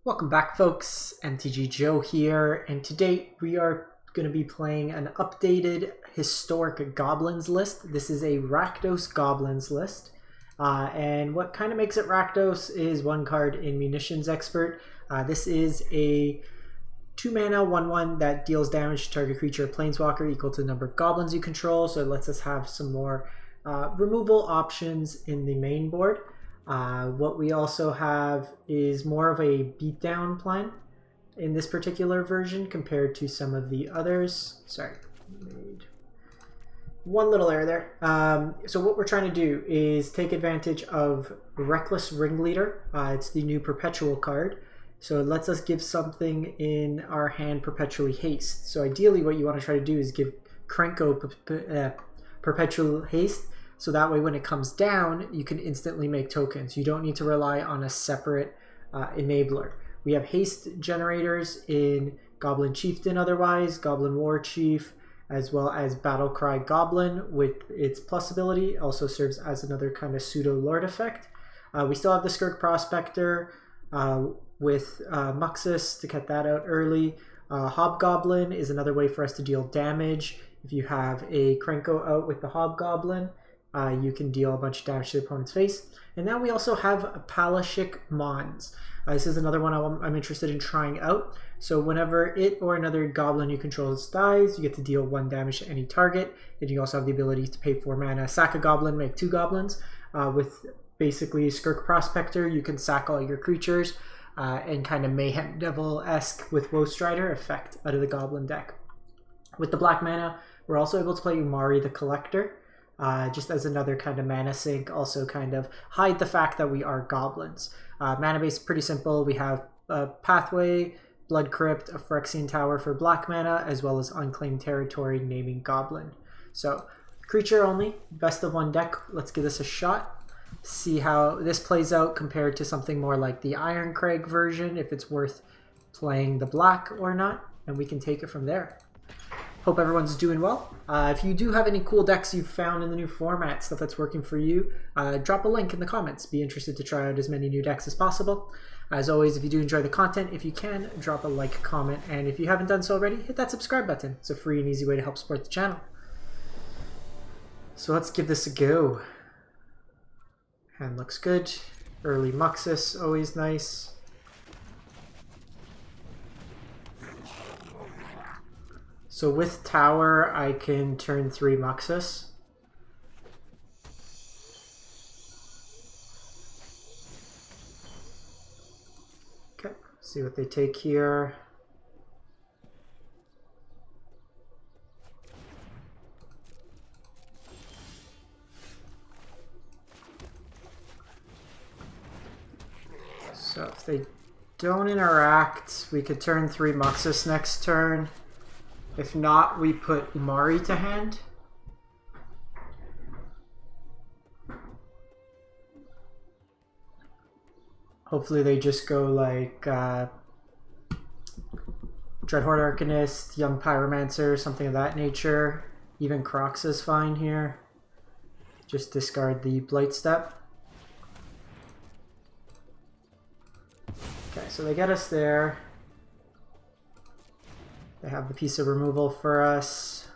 Welcome back, folks. MTG Joe here, and today we are going to be playing an updated Historic Goblins list. This is a Rakdos Goblins list, and what kind of makes it Rakdos is one card in Munitiions Expert. This is a 2-mana 1/1 that deals damage to target creature or planeswalker equal to the number of goblins you control, so it lets us have some more removal options in the main board. What we also have is more of a beatdown plan in this particular version compared to some of the others. Sorry, made one little error there. So what we're trying to do is take advantage of Reckless Ringleader. It's the new perpetual card. So it lets us give something in our hand perpetually haste. So ideally what you want to try to do is give Krenko perpetual haste. So that way when it comes down, you can instantly make tokens. You don't need to rely on a separate enabler. We have haste generators in Goblin Chieftain otherwise, Goblin War Chief, as well as Battlecry Goblin with its plus ability. Also serves as another kind of pseudo-lord effect. We still have the Skirk Prospector with Muxus to get that out early. Hobgoblin is another way for us to deal damage. If you have a Krenko out with the Hobgoblin, you can deal a bunch of damage to the opponent's face. And now we also have Pashalik Mons. This is another one I'm interested in trying out. So whenever it or another goblin you control dies, you get to deal 1 damage to any target. And you also have the ability to pay 4 mana, sack a goblin, make 2 goblins. With basically Skirk Prospector, you can sack all your creatures and kind of Mayhem Devil-esque with Woe Strider effect out of the goblin deck. With the black mana, we're also able to play Umari the Collector. Just as another kind of mana sink, also kind of hide the fact that we are goblins. Mana base is pretty simple. We have a Pathway, Blood Crypt, a Phyrexian Tower for black mana, as well as Unclaimed Territory, naming Goblin. So, creature only, best of 1 deck. Let's give this a shot. See how this plays out compared to something more like the Ironcrag version, if it's worth playing the black or not, and we can take it from there. Hope everyone's doing well. If you do have any cool decks you've found in the new format, stuff that's working for you, drop a link in the comments. Be interested to try out as many new decks as possible. As always, if you do enjoy the content, if you can, drop a like, comment, and if you haven't done so already, hit that subscribe button. It's a free and easy way to help support the channel. So let's give this a go. Hand looks good. Early Muxus, always nice. So with Tower, I can turn 3 Muxus. Okay, see what they take here. So if they don't interact, we could turn 3 Muxus next turn. If not, we put Umari to hand. Hopefully they just go like Dreadhorde Arcanist, Young Pyromancer, something of that nature. Even Crocs is fine here. Just discard the Blight Step. Okay, so they get us there. They have the piece of removal for us.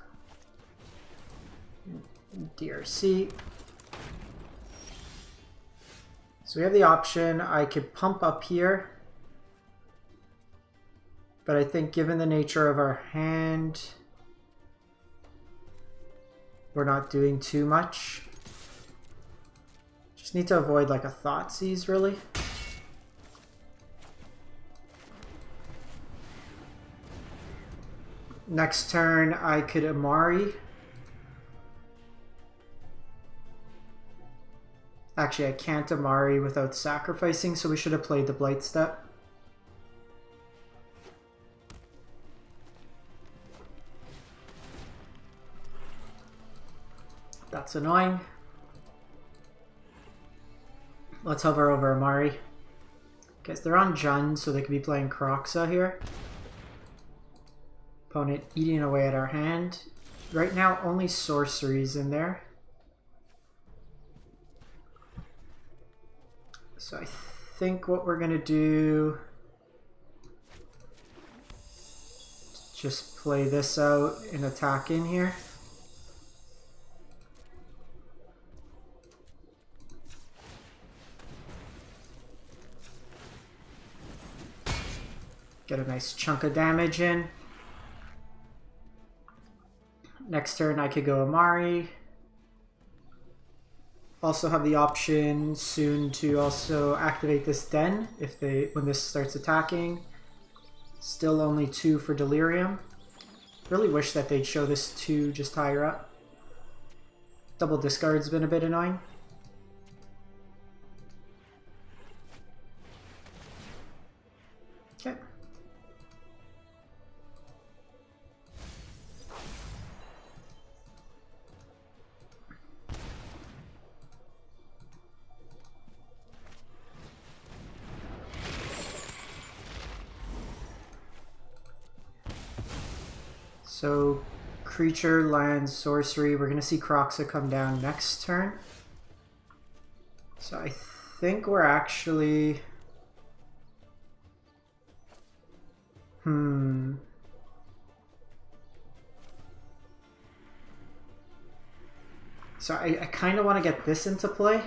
DRC. So we have the option. I could pump up here. But I think given the nature of our hand, we're not doing too much. Just need to avoid like a Thoughtseize, really. Next turn, I could Umari. Actually, I can't Umari without sacrificing, so we should have played the Blight Step. That's annoying. Let's hover over Umari. Okay, so they're on Jund, so they could be playing Kroxa here. Opponent eating away at our hand. Right now, only sorceries in there. So I think what we're going to do just play this out and attack in here. Get a nice chunk of damage in. Next turn I could go Amari. Also have the option soon to also activate this Den when this starts attacking. Still only 2 for Delirium. Really wish that they'd show this 2 just higher up. Double discard's been a bit annoying. Okay. So, creature, land, sorcery. We're going to see Kroxa come down next turn. So I think we're actually... So I kind of want to get this into play.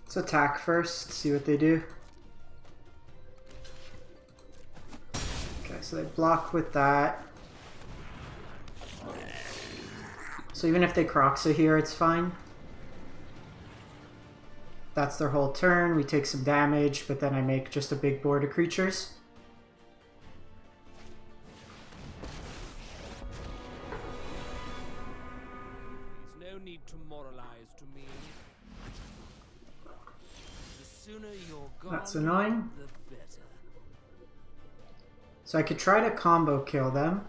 Let's attack first, see what they do. Okay, so they block with that. So even if they Kroxa here, it's fine. That's their whole turn. We take some damage, but then I make just a big board of creatures. There's no need to moralize to me. The sooner you're gone, that's annoying. the better. So I could try to combo kill them.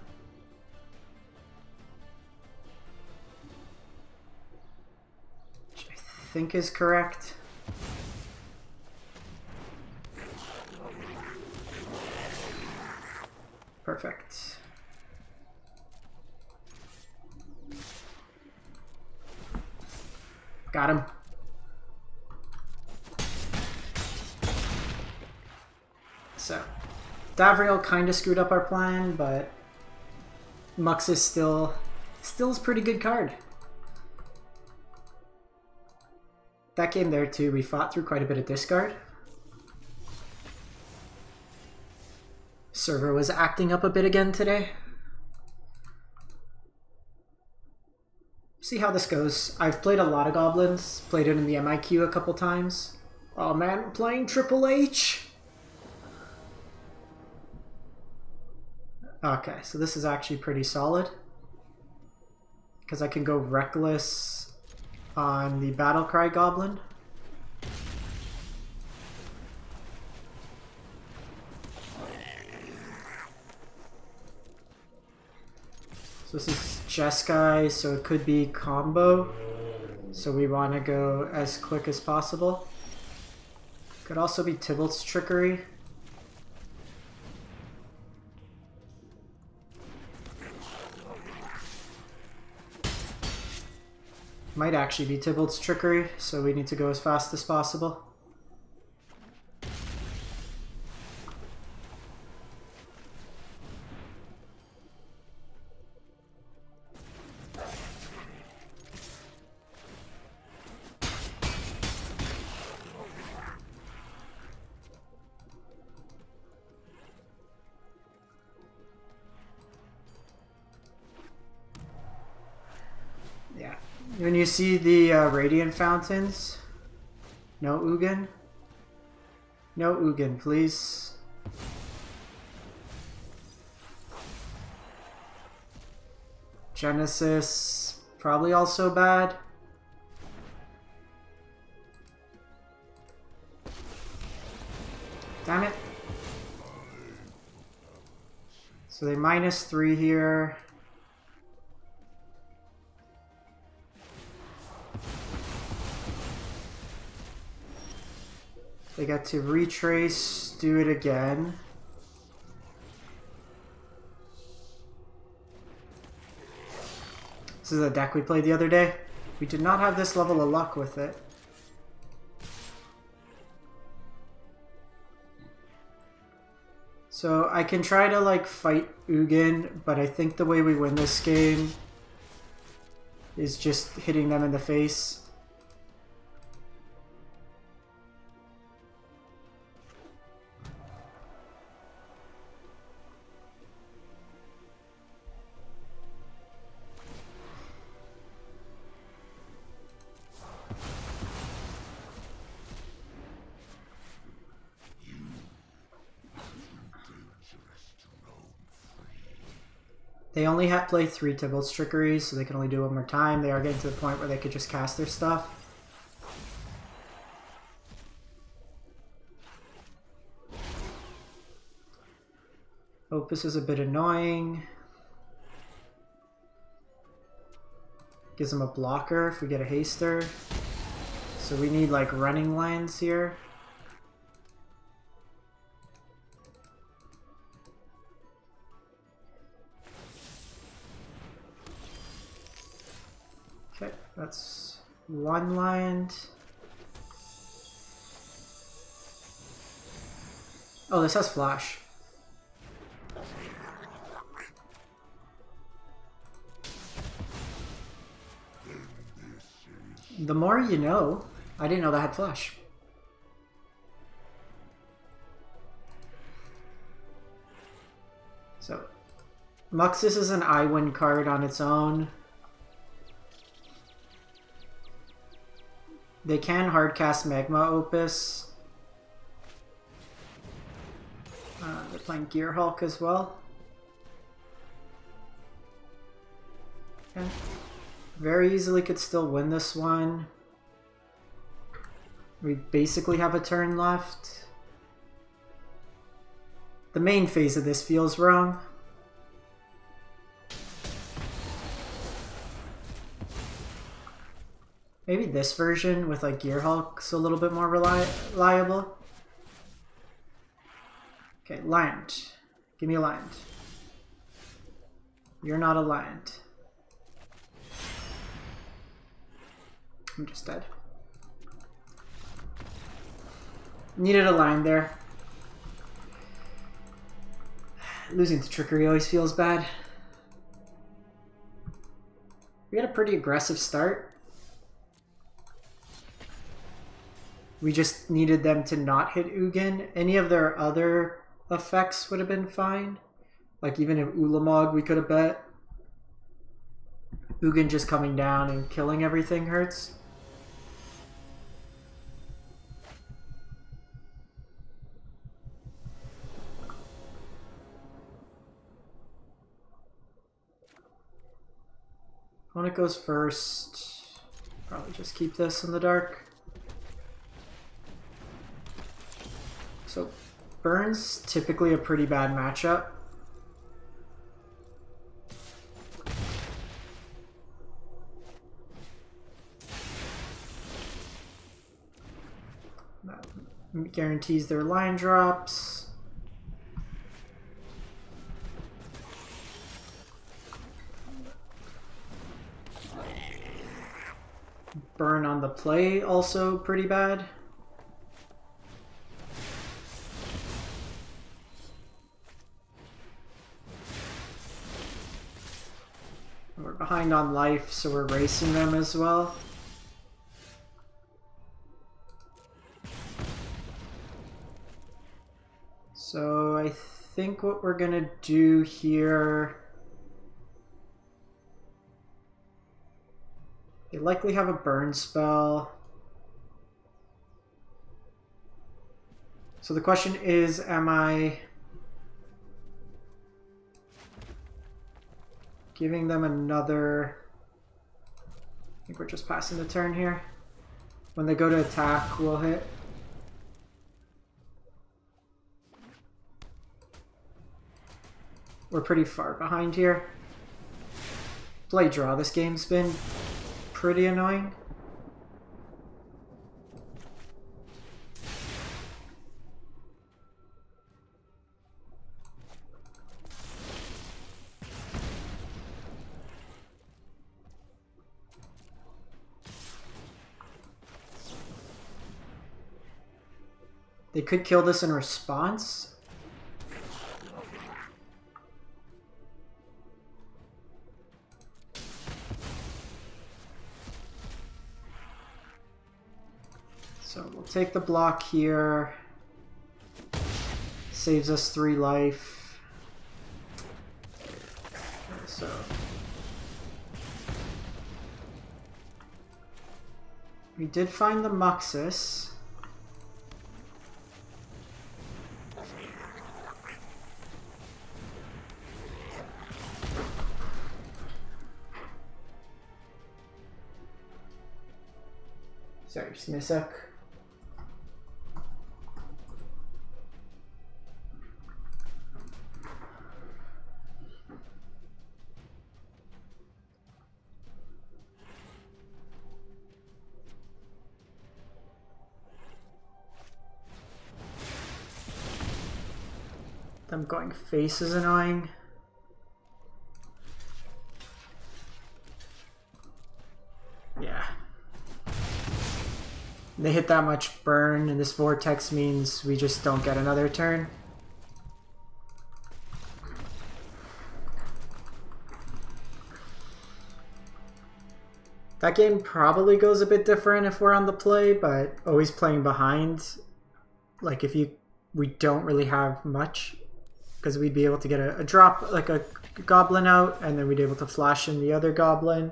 Which I think is correct. Perfect. Got him. So, Davriel kind of screwed up our plan, but Mux is still a pretty good card. That game there too, we fought through quite a bit of discard. Server was acting up a bit again today. See how this goes. I've played a lot of Goblins, played it in the MIQ a couple times. Oh man, I'm playing Triple H! Okay, so this is actually pretty solid. Because I can go Reckless on the Battlecry Goblin. So this is Jeskai, so it could be combo. So we want to go as quick as possible. Could also be Tibalt's Trickery. Might actually be Tibalt's Trickery, so we need to go as fast as possible. When you see the Radiant Fountains, no Ugin. No Ugin, please. Genesis, probably also bad. Damn it. So they -3 here. They got to retrace, do it again. This is a deck we played the other day. We did not have this level of luck with it. So I can try to like fight Ugin, but I think the way we win this game is just hitting them in the face. They only have to play 3 Tibalt's Trickeries, so they can only do it one more time. They are getting to the point where they could just cast their stuff. Opus is a bit annoying. Gives them a blocker if we get a haster. So we need like running lands here. Okay, that's one land. Oh, this has flash. The more you know. I didn't know that had flash. So, Muxus is an I win card on its own. They can hardcast Magma Opus. They're playing Gear Hulk as well. Okay. Very easily could still win this one. We basically have a turn left. The main phase of this feels wrong. Maybe this version with like Gear Hulk's a little bit more reliable. Okay, land. Give me a land. You're not a land. I'm just dead. Needed a line there. Losing to Trickery always feels bad. We got a pretty aggressive start. We just needed them to not hit Ugin. Any of their other effects would have been fine. Like even if Ulamog we could have bet. Ugin just coming down and killing everything hurts. Opponent goes first. Probably just keep this in the dark. So Burn's typically a pretty bad matchup. That guarantees their line drops. Burn on the play also pretty bad. We're behind on life, so we're racing them as well. So I think what we're gonna do here, they likely have a burn spell. So the question is, am I giving them another... I think we're just passing the turn here. When they go to attack, we'll hit. We're pretty far behind here. Play draw. This game's been pretty annoying. They could kill this in response. So we'll take the block here. Saves us 3 life. So we did find the Muxus. Sorry, just give me a sec. Them going face is annoying. Yeah. They hit that much burn, and this vortex means we just don't get another turn. That game probably goes a bit different if we're on the play, but always playing behind, like if we don't really have much, because we'd be able to get a drop, like a goblin out, and then we'd be able to flash in the other goblin.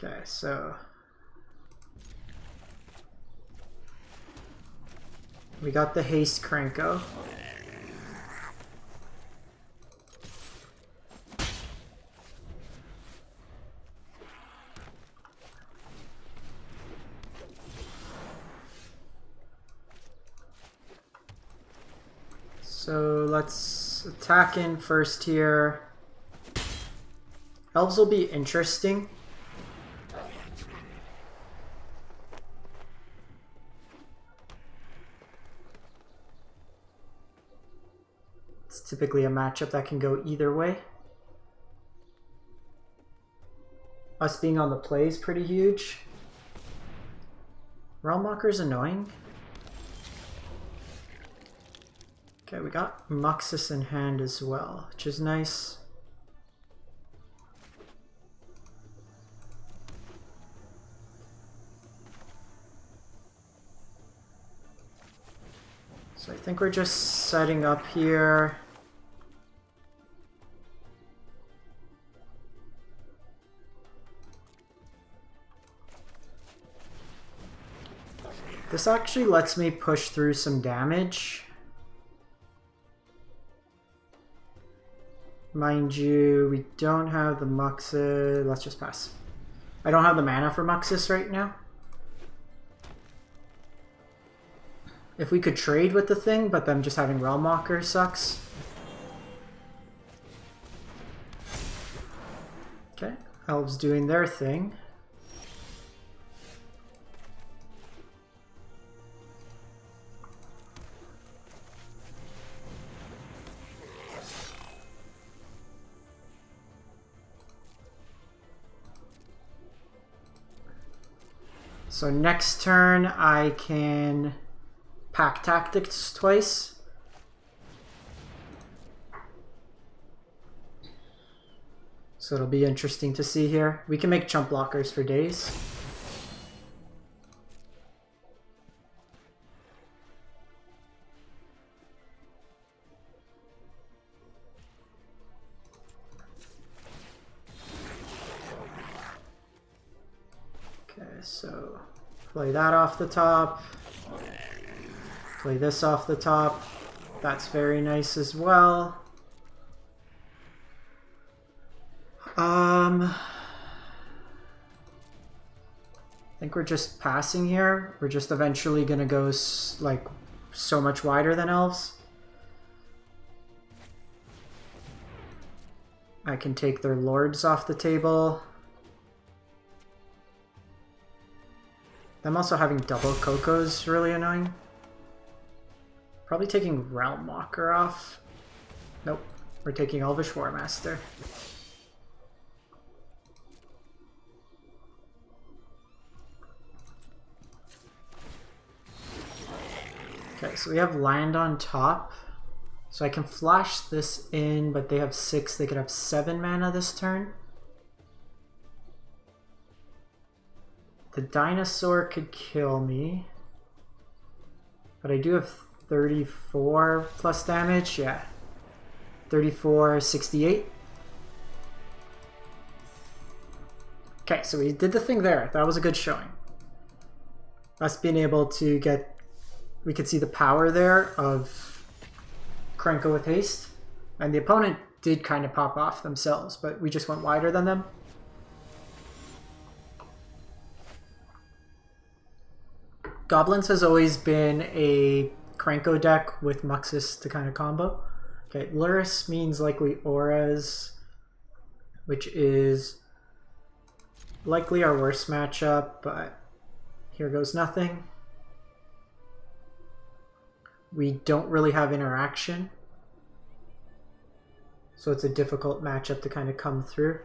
Okay, so we got the haste Cranko. So let's attack in first here. Elves will be interesting. Typically a matchup that can go either way. Us being on the play is pretty huge. Realmwalker's annoying. Okay, we got Muxus in hand as well, which is nice. So I think we're just setting up here. This actually lets me push through some damage. Mind you, we don't have the Muxus. Let's just pass. I don't have the mana for Muxus right now. If we could trade with the thing, but them just having Realmwalker sucks. Okay, Elves doing their thing. So next turn I can pack tactics twice. So it'll be interesting to see here. We can make chump blockers for days. Okay, so play that off the top. Play this off the top. That's very nice as well. I think we're just passing here. We're just eventually gonna go like so much wider than Elves. I can take their lords off the table. Them also having double Coco's is really annoying. Probably taking Realmwalker off. Nope, we're taking Elvish Warmaster. Okay, so we have land on top. So I can flash this in, but they have 6. They could have 7 mana this turn. The dinosaur could kill me. But I do have 34 plus damage. Yeah. 34, 68. Okay, so we did the thing there. That was a good showing. Us being able to get... We could see the power there of Krenko with haste. And the opponent did kind of pop off themselves, but we just went wider than them. Goblins has always been a Krenko deck with Muxus to kind of combo. Okay, Luris means likely Auras, which is likely our worst matchup, but here goes nothing. We don't really have interaction, so it's a difficult matchup to kind of come through.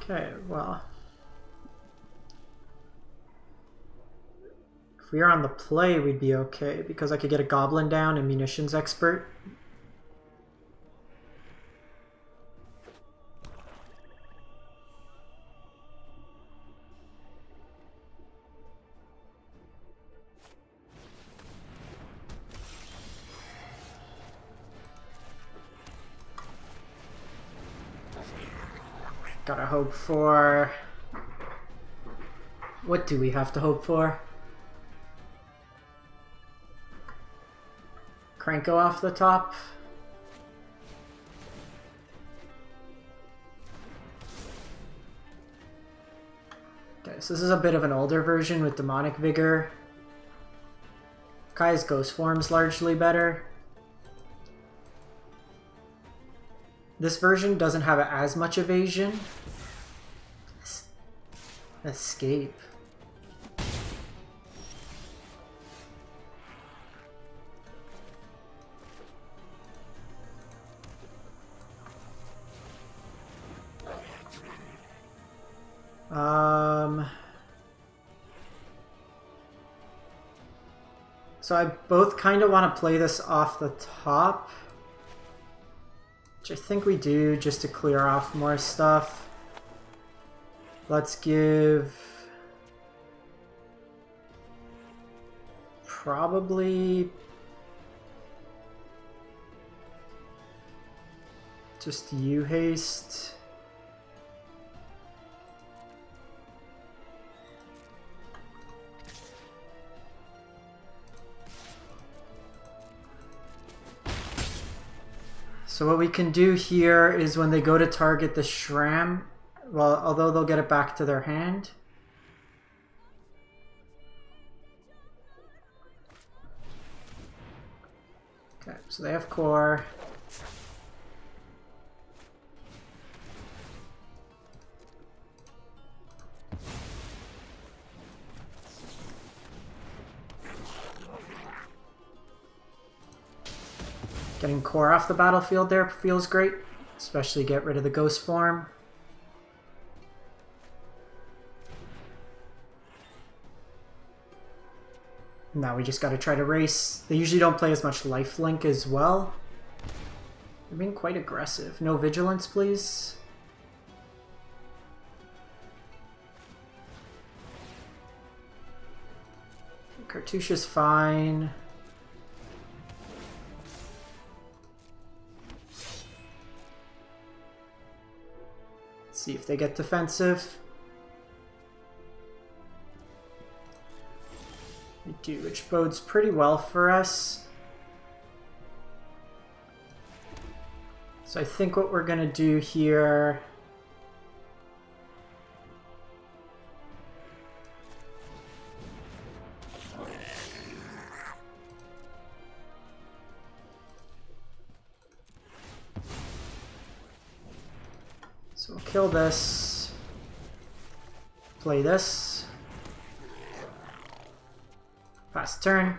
Okay, well, if we are on the play, we'd be okay, because I could get a Goblin down and Munitions Expert. Gotta hope for... What do we have to hope for? Krenko off the top. Okay, so this is a bit of an older version with Demonic Vigor. Kai's Ghost Form's largely better. This version doesn't have as much evasion. Escape. So I both kind of want to play this off the top, which I think we do just to clear off more stuff. Let's give probably just you haste. So what we can do here is when they go to target the Shram, well, although they'll get it back to their hand. Okay, so they have core. Getting core off the battlefield there feels great, especially get rid of the ghost form. Now we just gotta try to race. They usually don't play as much lifelink as well. They're being quite aggressive. No vigilance, please. Cartouche is fine. Let's see if they get defensive. We do, which bodes pretty well for us. So I think what we're gonna do here so we'll kill this, play this. Pass turn.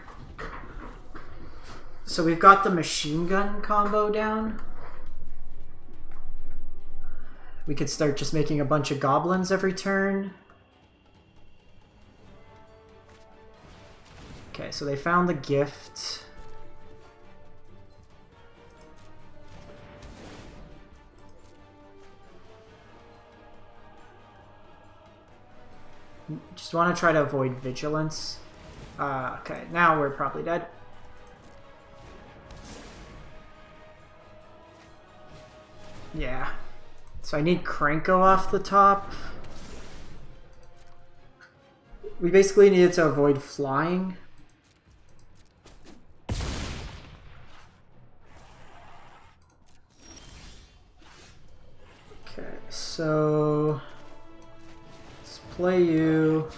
So we've got the machine gun combo down. We could start just making a bunch of goblins every turn. Okay, so they found the gift. Just want to try to avoid vigilance. Okay, now we're probably dead. Yeah. So I need Krenko off the top. We basically needed to avoid flying. Okay, so let's play you.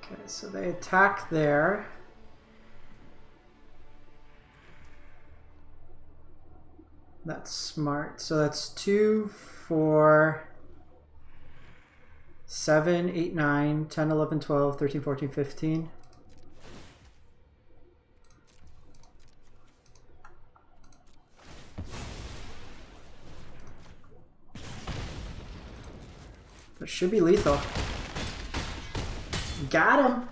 Okay, so they attack there. That's smart. So that's 2, 4, 7, 8, 9, 10, 11, 12, 13, 14, 15. That should be lethal. Got him!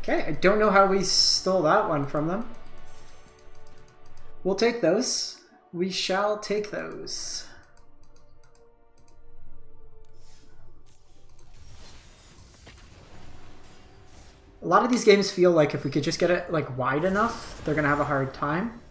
Okay, I don't know how we stole that one from them. We'll take those. We shall take those. A lot of these games feel like if we could just get it like wide enough, they're gonna have a hard time.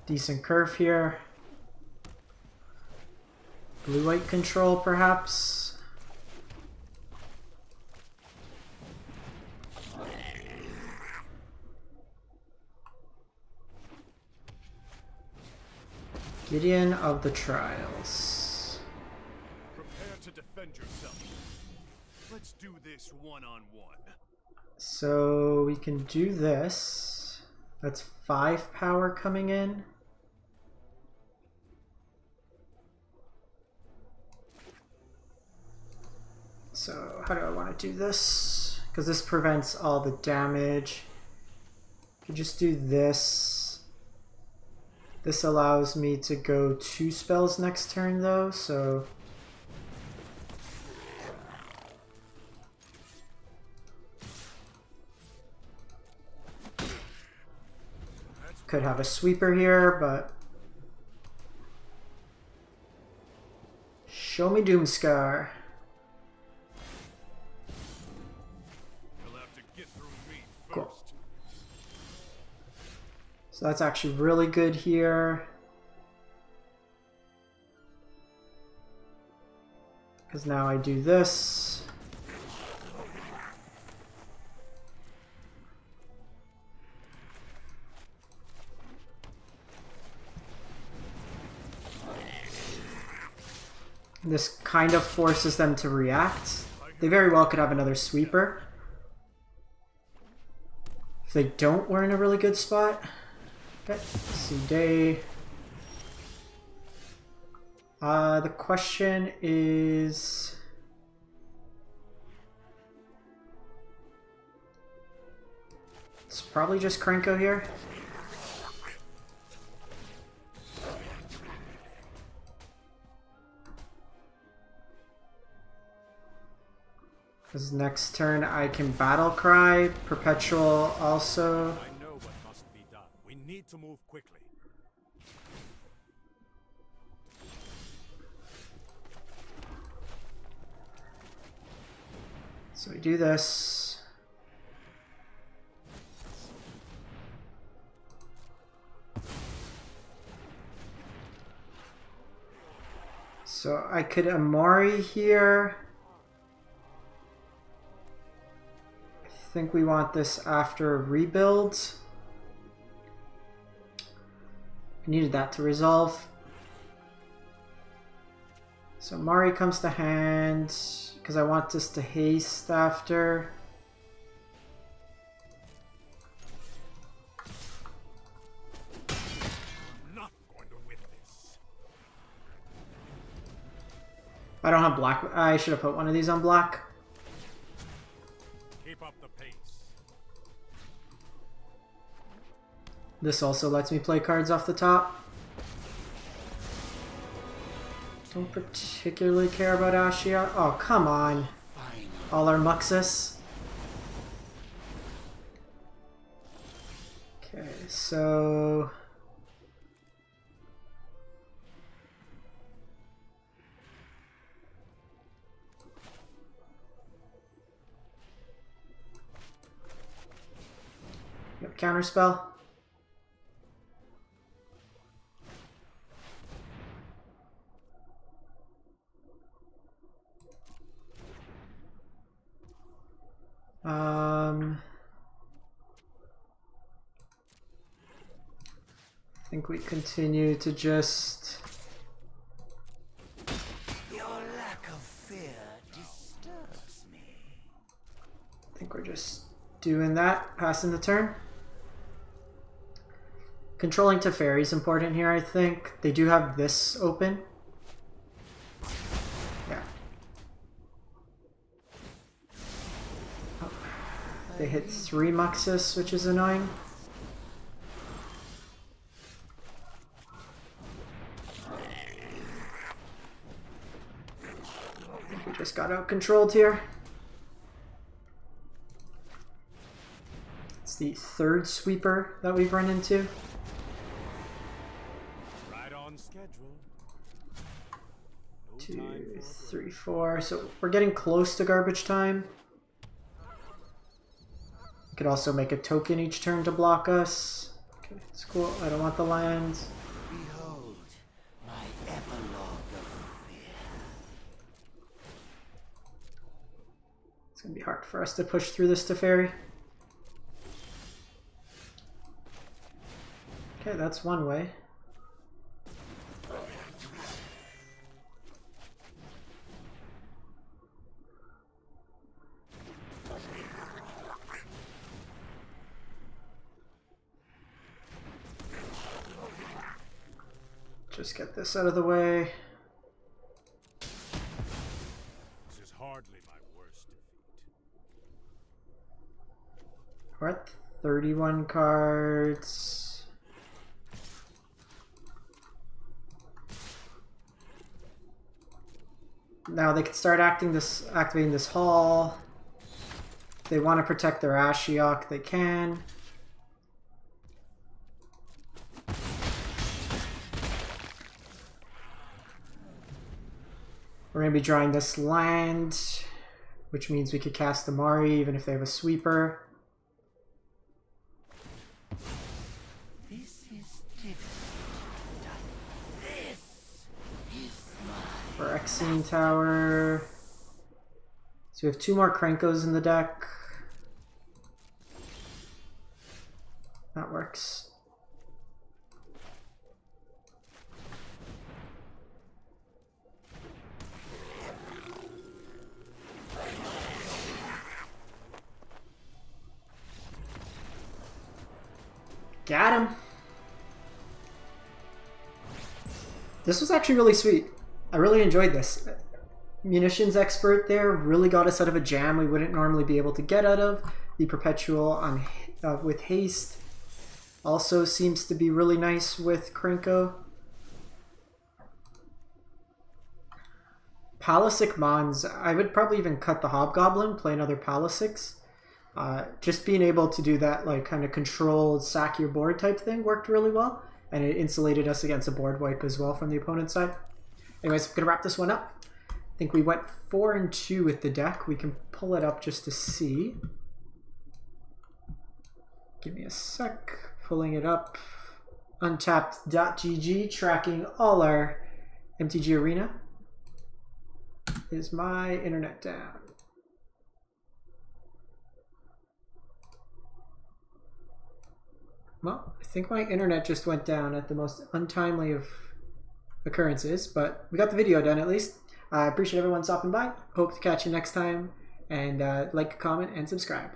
Decent curve here. Blue-white control, perhaps. Gideon of the Trials. Prepare to defend yourself. Let's do this one-on-one. So we can do this. That's 5 power coming in. So how do I want to do this? Because this prevents all the damage. I could just do this. This allows me to go 2 spells next turn though, so... Could have a sweeper here, but... Show me Doomscar. Cool. So that's actually really good here. Because now I do this. This kind of forces them to react. They very well could have another sweeper. If they don't, we're in a really good spot. Okay, let's see, day. The question is... It's probably just Krenko here. Because next turn I can Battle Cry, Perpetual also. I know what must be done. We need to move quickly. So we do this. So I could Amori here. I think we want this after a rebuild. Needed that to resolve. So Mari comes to hand because I want this to haste after. I'm not going to win this. I don't have black. I should have put one of these on black. Keep up the pace. This also lets me play cards off the top. Don't particularly care about Ashia. Oh, come on. All our Muxus. Okay, so... Yep, counterspell. I think we continue to just... Your lack of fear disturbs me. I think we're just doing that, passing the turn. Controlling Teferi is important here, I think. They do have this open. Yeah. Oh. They hit 3 Muxus, which is annoying. We just got out controlled here. It's the 3rd sweeper that we've run into. Right on schedule. No 2, 3, 4. So we're getting close to garbage time. We could also make a token each turn to block us. Okay, it's cool. I don't want the lands. Behold my epilogue of fear. It's gonna be hard for us to push through this Teferi. Okay, that's one way. Just get this out of the way. This is hardly my worst defeat. We're at 31 cards. Now they can start activating this hall. If they want to protect their Ashiok, they can. We're going to be drawing this land, which means we could cast the Mari even if they have a sweeper. This is different. This is mine. For Exene Tower. So we have 2 more Krankos in the deck. That works. Got him. This was actually really sweet. I really enjoyed this. Munitions expert there really got us out of a jam we wouldn't normally be able to get out of. The perpetual on with haste also seems to be really nice with Krenko. Pashalik Mons, I would probably even cut the Hobgoblin, play another Pashalik. Just being able to do that like kind of controlled sack your board type thing worked really well, and it insulated us against a board wipe as well from the opponent's side. Anyways, I'm gonna wrap this one up. I think we went 4 and 2 with the deck. We can pull it up just to see. Give me a sec, pulling it up. Untapped.gg, tracking all our MTG Arena. Is my internet down? Well, I think my internet just went down at the most untimely of occurrences, but we got the video done at least. I appreciate everyone stopping by. Hope to catch you next time, and like, comment, and subscribe.